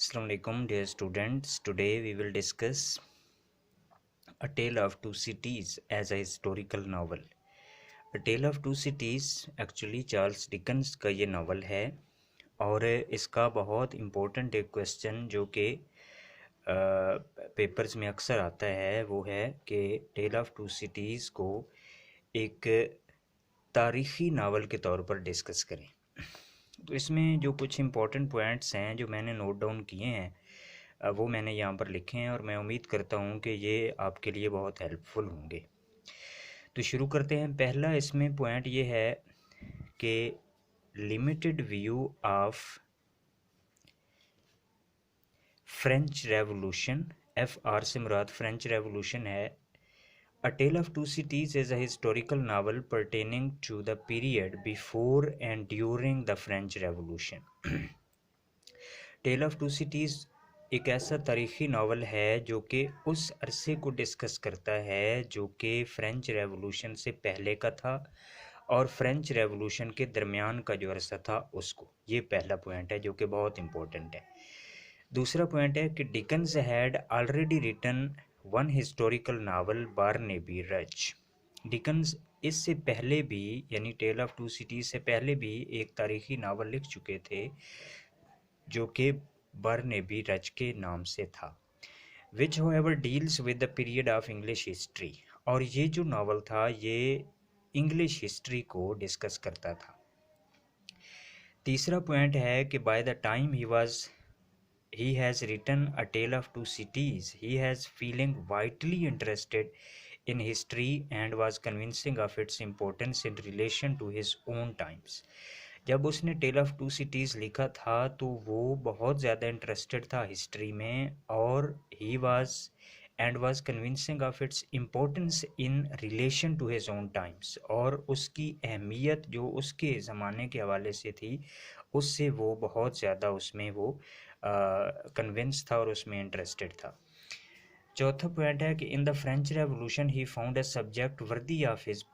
Assalamualaikum dear students. Today we will discuss A Tale of Two Cities as a historical novel. A Tale of Two Cities actually Charles Dickens का ये novel है और इसका बहुत important एक question जो कि पेपर्स में अक्सर आता है वो है कि टेल ऑफ टू सिटीज़ को एक तारीख़ी नावल के तौर पर डिस्कस करें। तो इसमें जो कुछ इम्पोर्टेंट पॉइंट्स हैं जो मैंने नोट डाउन किए हैं वो मैंने यहाँ पर लिखे हैं और मैं उम्मीद करता हूँ कि ये आपके लिए बहुत हेल्पफुल होंगे। तो शुरू करते हैं। पहला इसमें पॉइंट ये है कि limited view of French revolution, FR से मुराद फ्रेंच रेवोल्यूशन है। A Tale of Two Cities is a historical novel pertaining to the period before and during the French Revolution. Tale of Two Cities एक ऐसा तारीख़ी novel है जो कि उस अरसे को डिस्कस करता है जो कि फ़्रेंच रेवोल्यूशन से पहले का था और फ्रेंच रेवोल्यूशन के दरमियान का जो अरसा था उसको। ये पहला पॉइंट है जो कि बहुत इम्पोर्टेंट है। दूसरा पॉइंट है कि Dickens had already written one historical novel Barnaby Rudge. Dickens इससे पहले भी यानी टेल ऑफ टू सिटीज़ से पहले भी एक तारीख़ी नावल लिख चुके थे जो कि बारनेबी रच के नाम से था, which however deals with the period of English history. और ये जो नावल था ये इंग्लिश हिस्ट्री को डिस्कस करता था। तीसरा पॉइंट है कि by the time he has written A Tale of Two Cities, he has feeling vitally interested in history and was convincing of its importance in relation to his own times. जब उसने tell of to cities लिखा था तो वो बहुत ज़्यादा interested था history में और he was convincing of its importance in relation to his own times, और उसकी अहमियत जो उसके ज़माने के हवाले से थी उससे वो बहुत ज़्यादा उसमें वो कन्विंस था और उसमें इंटरेस्टेड था। चौथा पॉइंट है कि in the French revolution he found a subject worthy of his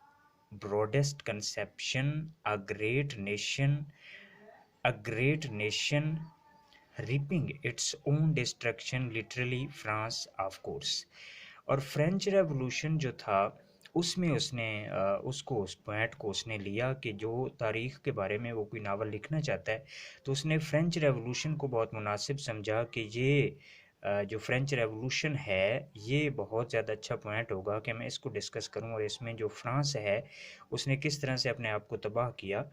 broadest conception, a great nation reaping its own destruction, literally France of course। और फ्रेंच रेवोल्यूशन जो था उसमें उसने उसको उस पॉइंट को उसने लिया कि जो तारीख़ के बारे में वो कोई नावल लिखना चाहता है तो उसने फ्रेंच रेवोल्यूशन को बहुत मुनासिब समझा कि ये जो फ्रेंच रेवोल्यूशन है ये बहुत ज़्यादा अच्छा पॉइंट होगा कि मैं इसको डिस्कस करूं और इसमें जो फ्रांस है उसने किस तरह से अपने आप को तबाह किया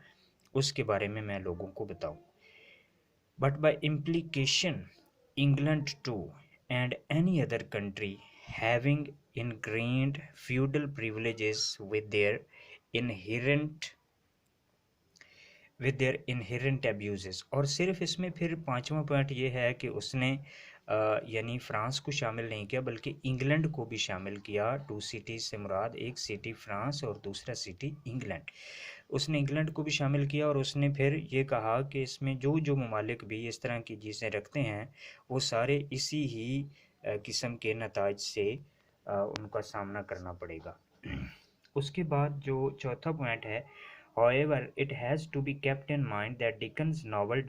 उसके बारे में मैं लोगों को बताऊं। But by implication England too and any other country having ingrained feudal privileges with their inherent abuses। और सिर्फ इसमें फिर पांचवा पॉइंट ये है कि उसने यानी फ्रांस को शामिल नहीं किया बल्कि इंग्लैंड को भी शामिल किया। टू सिटीज़ से मुराद एक सिटी फ्रांस और दूसरा सिटी इंग्लैंड। उसने इंग्लैंड को भी शामिल किया और उसने फिर ये कहा कि इसमें जो जो ममालिक भी इस तरह की चीज़ें रखते हैं वो सारे इसी ही किस्म के नताज से उनका सामना करना पड़ेगा। उसके बाद जो चौथा पॉइंट है, however it has to be kept in mind that Dickens' novel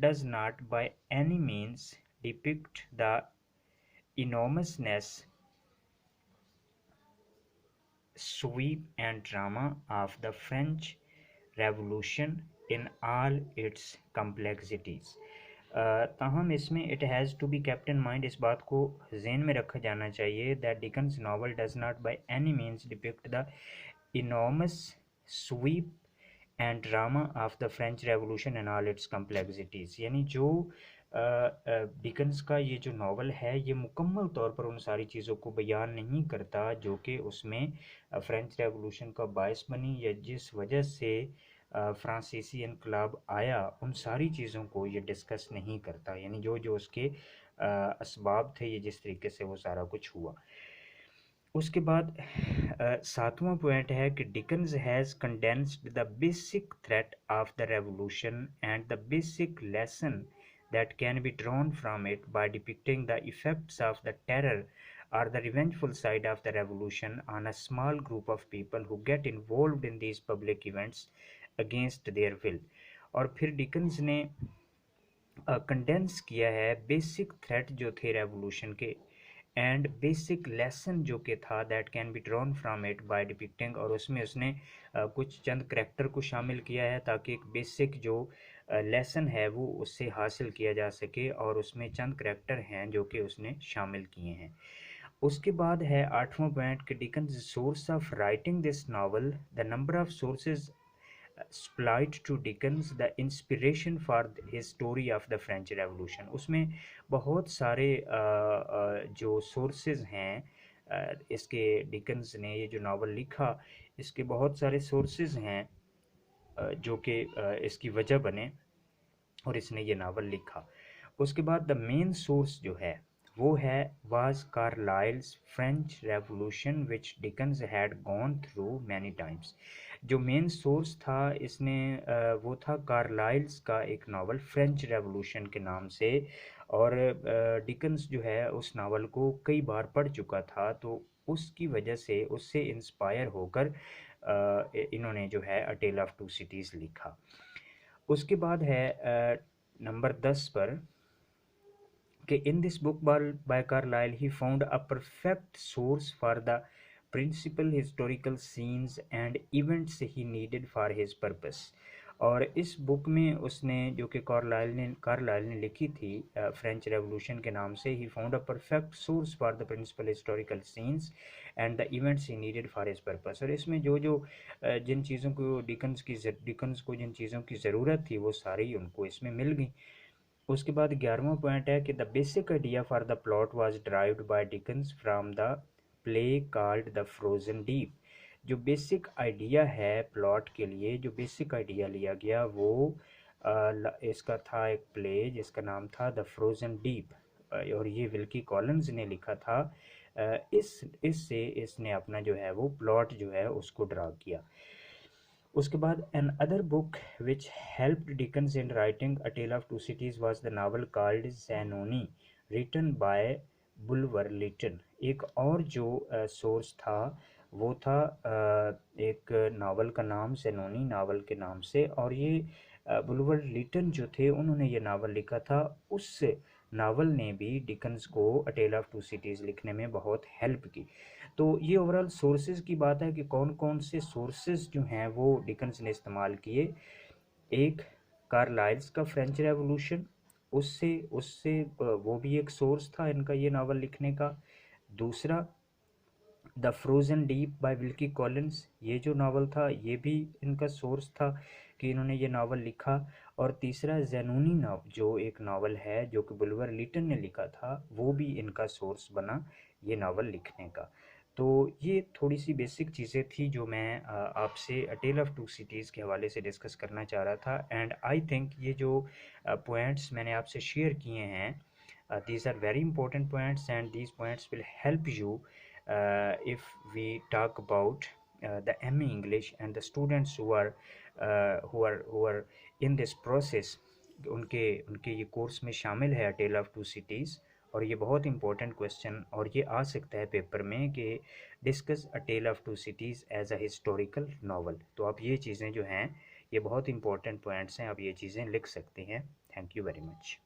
does not by any means depict the enormousness, sweep and drama of the French Revolution in all its complexities। ताहम इसमें it has to be kept in mind, इस बात को जहन में रखा जाना चाहिए that Dickens novel does not by any means depict the enormous sweep and drama of the French revolution and all its complexities. यानी जो डिकन्स का ये जो नावल है ये मुकम्मल तौर पर उन सारी चीज़ों को बयान नहीं करता जो कि उसमें फ्रेंच रेवोल्यूशन का बायस बनी या जिस वजह से फ्रांसीसी इनकलाब आया, उन सारी चीज़ों को ये डिस्कस नहीं करता। यानी जो जो उसके असबाब थे ये जिस तरीके से वो सारा कुछ हुआ। उसके बाद सातवां पॉइंट है कि Dickens has condensed the basic threat of the revolution and the basic lesson that can be drawn from it by depicting the effects of the terror or the revengeful side of the revolution on a small group of people who get involved in these public events against their will। और फिर Dickens ने condense किया है basic threat जो थे revolution के and basic lesson जो कि था that can be drawn from it by depicting, और उसमें उसने कुछ चंद करेक्टर को शामिल किया है ताकि एक बेसिक जो लेसन है वो उससे हासिल किया जा सके, और उसमें चंद करेक्टर हैं जो कि उसने शामिल किए हैं। उसके बाद है 8वां पॉइंट कि Dickens source of writing this novel, the number of sources supplied to Dickens the inspiration for his story of the French Revolution। उसमें बहुत सारे जो सोर्सेज हैं इसके, डिकन्स ने ये जो नावल लिखा इसके बहुत सारे सोर्सेज हैं जो कि इसकी वजह बने और इसने ये नावल लिखा। उसके बाद द मेन सोर्स जो है वो है was Carlyle's French Revolution which Dickens had gone through many times. जो मेन सोर्स था इसने वो था कार्लाइल्स का एक नावल फ्रेंच रेवोल्यूशन के नाम से, और डिकन्स जो है उस नावल को कई बार पढ़ चुका था, तो उसकी वजह से उससे इंस्पायर होकर इन्होंने जो है अ टेल ऑफ टू सिटीज़ लिखा। उसके बाद है नंबर 10 पर कि in this book by Carlyle he found a perfect source for the principal historical scenes and events he needed for his purpose। और इस बुक में उसने जो कि कार्लाइल ने लिखी थी फ्रेंच रेवोल्यूशन के नाम से, he found a perfect source for the principal historical scenes and the events he needed for his purpose. और इसमें जो जो जिन चीज़ों को डिकन्स को जिन चीज़ों की ज़रूरत थी वो सारी उनको इसमें मिल गई। उसके बाद 11वां पॉइंट है कि the basic idea for the plot was derived by Dickens from the play called the frozen deep. जो बेसिक आइडिया है प्लॉट के लिए, जो बेसिक आइडिया लिया गया वो इसका था एक प्ले जिसका नाम था द फ्रोजन डीप, और ये विल्की कॉलिंस ने लिखा था। इससे इसने अपना जो है वो प्लॉट जो है उसको ड्रा किया। उसके बाद another book which helped Dickens in writing A tell of to Cities was the novel called Zanoni written by Bulwer Lytton. एक और जो सोर्स था वो था एक नावल का नाम ज़ैनोनी नावल के नाम से, और ये बुलवर लिटन जो थे उन्होंने ये नावल लिखा था। उस नावल ने भी डिकन्स को अ टेल ऑफ टू सिटीज़ लिखने में बहुत हेल्प की। तो ये ओवरऑल सोर्सेज की बात है कि कौन कौन से सोर्सेज जो हैं वो डिकन्स ने इस्तेमाल किए। एक, कार्लाइल्स का फ्रेंच रेवोल्यूशन, उससे उससे वो भी एक सोर्स था इनका ये नावल लिखने का। दूसरा, the frozen deep by Wilkie Collins, ये जो नावल था ये भी इनका सोर्स था कि इन्होंने ये नावल लिखा। और तीसरा, ज़ैनूनी जो एक नावल है जो कि बुलवर लिटन ने लिखा था वो भी इनका सोर्स बना ये नावल लिखने का। तो ये थोड़ी सी बेसिक चीज़ें थी जो मैं आपसे अ टेल ऑफ टू सिटीज़ के हवाले से डिस्कस करना चाह रहा था। एंड आई थिंक ये जो पॉइंट्स मैंने आपसे शेयर किए हैं, these are very important points and these points will help you if we talk about the ME English and the students who are in this process। उनके उनके ये course में शामिल है टेल ऑफ टू सिटीज़, और ये बहुत important question और ये आ सकता है पेपर में कि discuss a tell of to cities as a historical novel. तो आप ये चीज़ें जो हैं ये बहुत इंपॉर्टेंट पॉइंट्स हैं, आप ये चीज़ें लिख सकते हैं। Thank you very much.